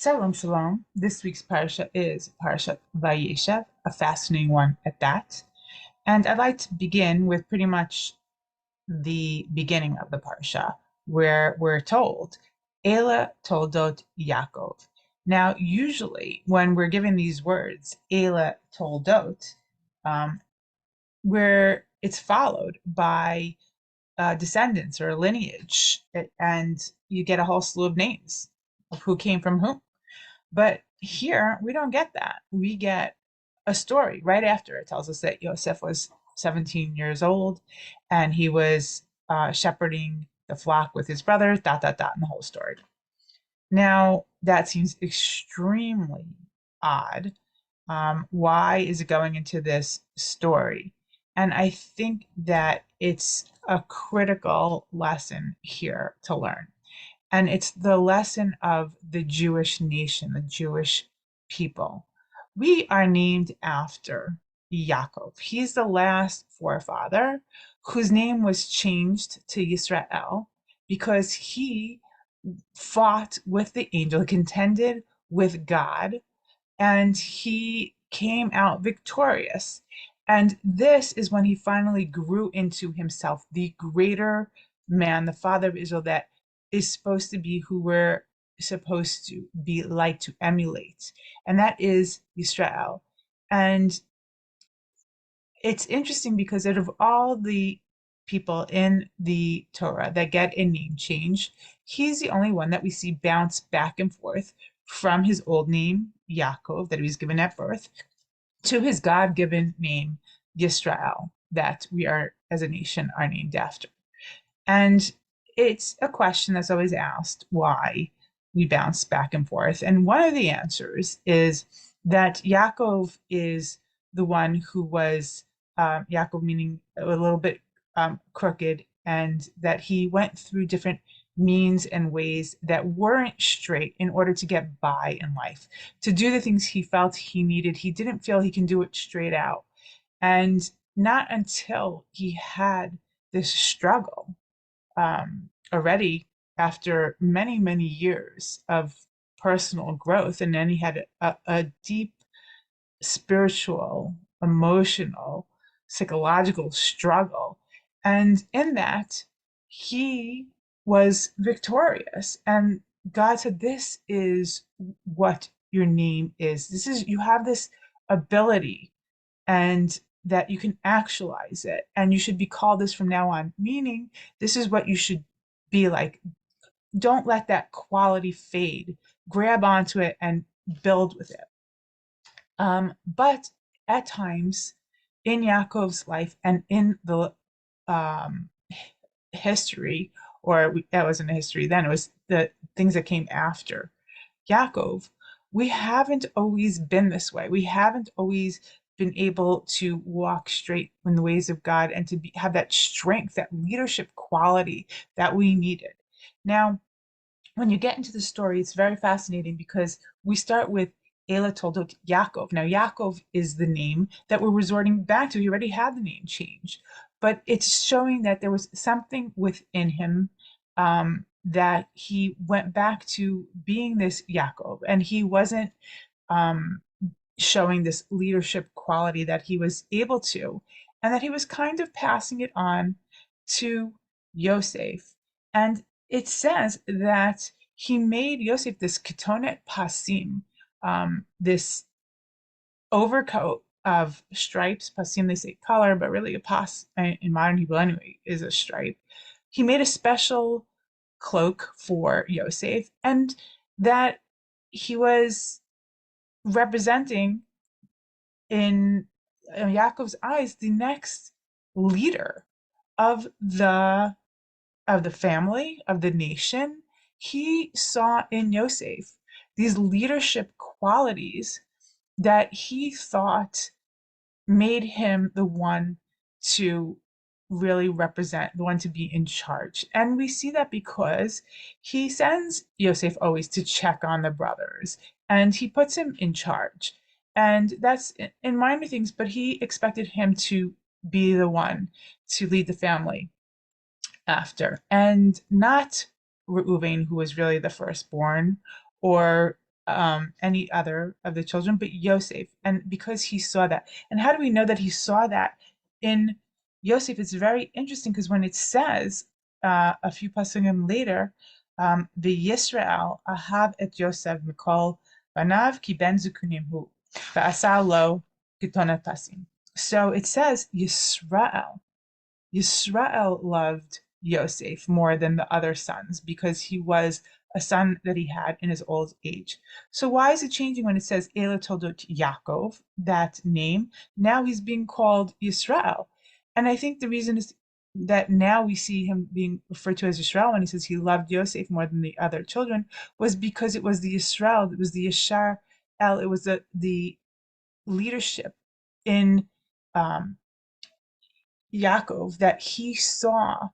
Shalom, shalom. This week's parsha is Parshat Vayeishev, a fascinating one at that. And I'd like to begin with pretty much the beginning of the parsha, where we're told, Ela toldot Yaakov. Now, usually when we're given these words, Ela toldot, um, where it's followed by descendants or lineage, and you get a whole slew of names of who came from whom. But here we don't get that. We get a story right after it tells us that Yosef was 17 years old and he was shepherding the flock with his brothers, dot, dot, dot, and the whole story. Now, that seems extremely odd. Why is it going into this story? And I think that it's a critical lesson here to learn. And it's the lesson of the Jewish nation, the Jewish people. We are named after Yaakov. He's the last forefather whose name was changed to Yisrael because he fought with the angel, contended with God, and he came out victorious. And this is when he finally grew into himself, the greater man, the father of Israel that is supposed to be who we're supposed to be like to emulate. And that is Israel. And it's interesting because out of all the people in the Torah that get a name change, he's the only one that we see bounce back and forth from his old name, Yaakov, that he was given at birth, to his God-given name, Yisrael, that we are, as a nation, are named after. And it's a question that's always asked why we bounce back and forth. And one of the answers is that Yaakov is the one who was, Yaakov meaning a little bit crooked, and that he went through different means and ways that weren't straight in order to get by in life, to do the things he felt he needed. He didn't feel he can do it straight out. And not until he had this struggle already after many, many years of personal growth. And then he had a deep spiritual, emotional, psychological struggle. And in that, he was victorious. And God said, this is what your name is. This is, you have this ability and that you can actualize it. And you should be called this from now on, meaning this is what you should be like. Don't let that quality fade. Grab onto it and build with it. But at times in Yaakov's life and in the um, history, or that wasn't a history then, it was the things that came after Yaakov, we haven't always been this way. We haven't always been able to walk straight in the ways of God and to have that strength, that leadership quality that we needed. Now, when you get into the story, it's very fascinating because we start with Ela toldot Yaakov. Now, Yaakov is the name that we're resorting back to. He already had the name change, but it's showing that there was something within him that he went back to being this Yaakov, and he wasn't um, showing this leadership quality that he was able to, and that he was kind of passing it on to Yosef. And it says that he made Yosef this ketonet pasim, this overcoat of stripes. Pasim, they say color, but really a pas in modern Hebrew anyway is a stripe. He made a special cloak for Yosef, and that he was representing in Yaakov's eyes the next leader of the family, of the nation. He saw in Yosef these leadership qualities that he thought made him the one to really represent, the one to be in charge. And we see that because he sends Yosef always to check on the brothers and he puts him in charge. And that's in minor things, but he expected him to be the one to lead the family after, and not Reuven, who was really the firstborn, or any other of the children, but Yosef. And because he saw that. And how do we know that he saw that in Yosef? It's very interesting because when it says a few pasugim later, the Yisrael ahav et Yosef mikol banav ki ben zukunim hu v'asa lo ketonat pasim. So it says Yisrael loved Yosef more than the other sons because he was a son that he had in his old age. So why is it changing when it says Ela Toldot Yaakov, that name? Now he's being called Yisrael. And I think the reason is that now we see him being referred to as Yisrael when he says he loved Yosef more than the other children was because it was the Yisrael, it was the Yashar El, it was the leadership in um, Yaakov that he saw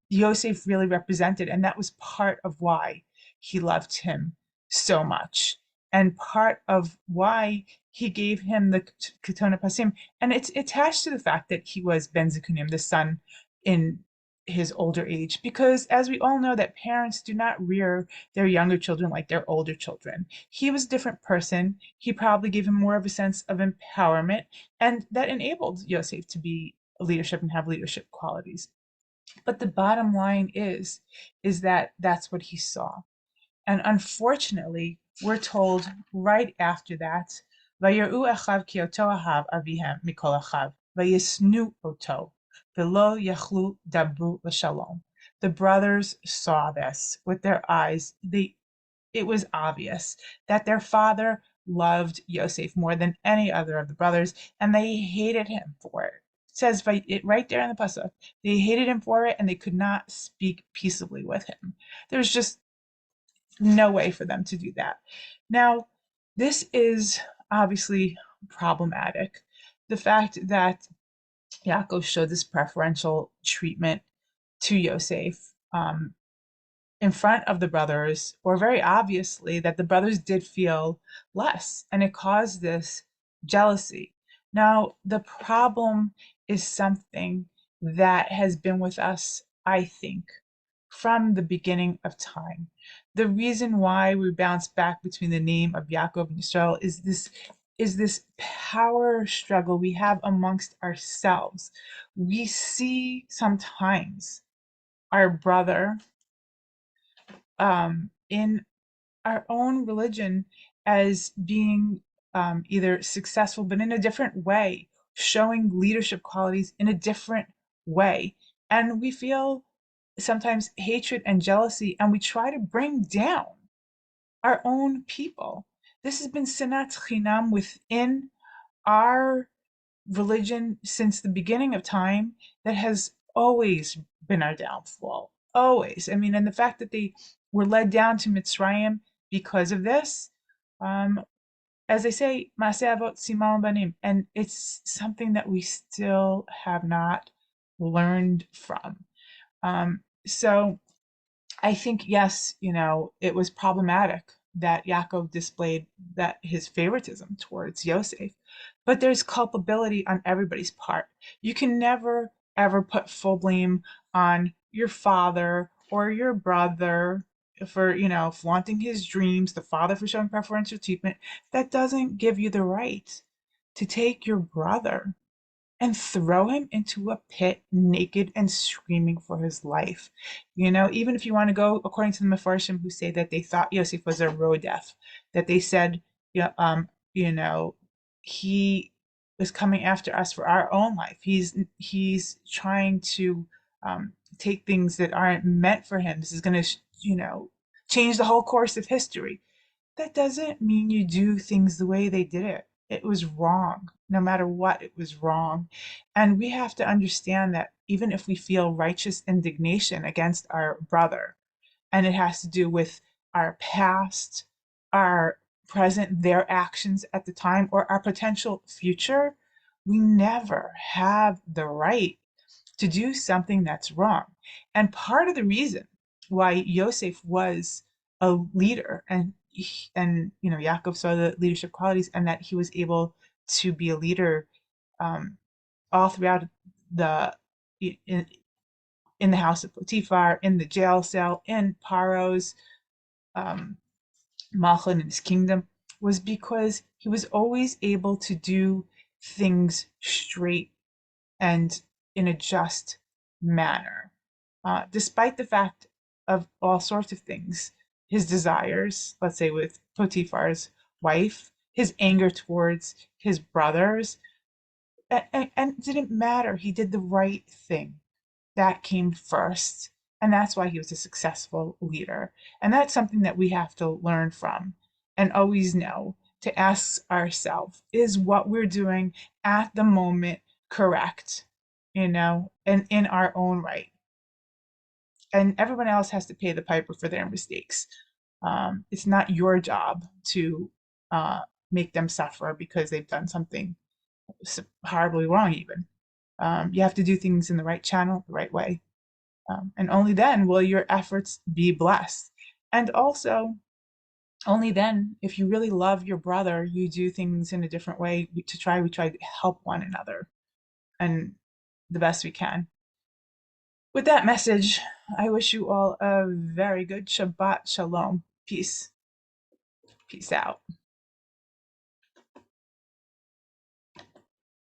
Yosef really represented, and that was part of why he loved him so much, and part of why he gave him the Ketona Pasim. And it's attached to the fact that he was Ben Zikunim, the son in his older age, because as we all know that parents do not rear their younger children like their older children. He was a different person. He probably gave him more of a sense of empowerment, and that enabled Yosef to be leadership and have leadership qualities. But the bottom line is that that's what he saw. And unfortunately, we're told right after that, "Vayeru achav ki oto ahav avihem mikol achav, vayisnu oto, velo yachlu dabru l'shalom." The brothers saw this with their eyes. It was obvious that their father loved Yosef more than any other of the brothers, and they hated him for it. It says right there in the pasuk, they hated him for it, and they could not speak peaceably with him. There's just no way for them to do that. Now, this is obviously problematic. The fact that Yaakov showed this preferential treatment to Yosef in front of the brothers, or very obviously that the brothers did feel less, and it caused this jealousy. Now, the problem is something that has been with us, I think, from the beginning of time. The reason why we bounce back between the name of Yaakov and Israel is this power struggle we have amongst ourselves. We see sometimes our brother in our own religion as being either successful, but in a different way, showing leadership qualities in a different way. And we feel sometimes hatred and jealousy, and we try to bring down our own people. This has been sinat chinam within our religion since the beginning of time that has always been our downfall. Always. I mean, and the fact that they were led down to Mitzrayim because of this, um, as they say, Maseh Avot Simal Banim, and it's something that we still have not learned from. So I think, yes, it was problematic that Yaakov displayed that his favoritism towards Yosef, but there's culpability on everybody's part. You can never, ever put full blame on your father or your brother for, flaunting his dreams, the father for showing preferential treatment. That doesn't give you the right to take your brother and throw him into a pit naked and screaming for his life. Even if you want to go according to the Mefarshim who say that they thought Yosef was a rodef, that they said, yeah, he was coming after us for our own life. He's trying to take things that aren't meant for him. This is going to, change the whole course of history. That doesn't mean you do things the way they did it. It was wrong. No matter what, it was wrong. And we have to understand that even if we feel righteous indignation against our brother, and it has to do with our past, our present, their actions at the time, or our potential future, we never have the right to do something that's wrong. And part of the reason why Yosef was a leader and Yaakov saw the leadership qualities and that he was able to be a leader um, all throughout the in, in the house of Potiphar, in the jail cell, in Paro's um, Malchut in his kingdom was because he was always able to do things straight and in a just manner, despite the fact of all sorts of things, his desires, let's say with Potiphar's wife, his anger towards his brothers, and it didn't matter. He did the right thing. That came first. And that's why he was a successful leader. And that's something that we have to learn from and always know to ask ourselves, is what we're doing at the moment correct? And in our own right. And everyone else has to pay the piper for their mistakes. It's not your job to uh, make them suffer because they've done something horribly wrong, even. You have to do things in the right channel, the right way. And only then will your efforts be blessed. And also, only then, if you really love your brother, you do things in a different way we try to help one another and the best we can. With that message, I wish you all a very good Shabbat Shalom. Peace. Peace out.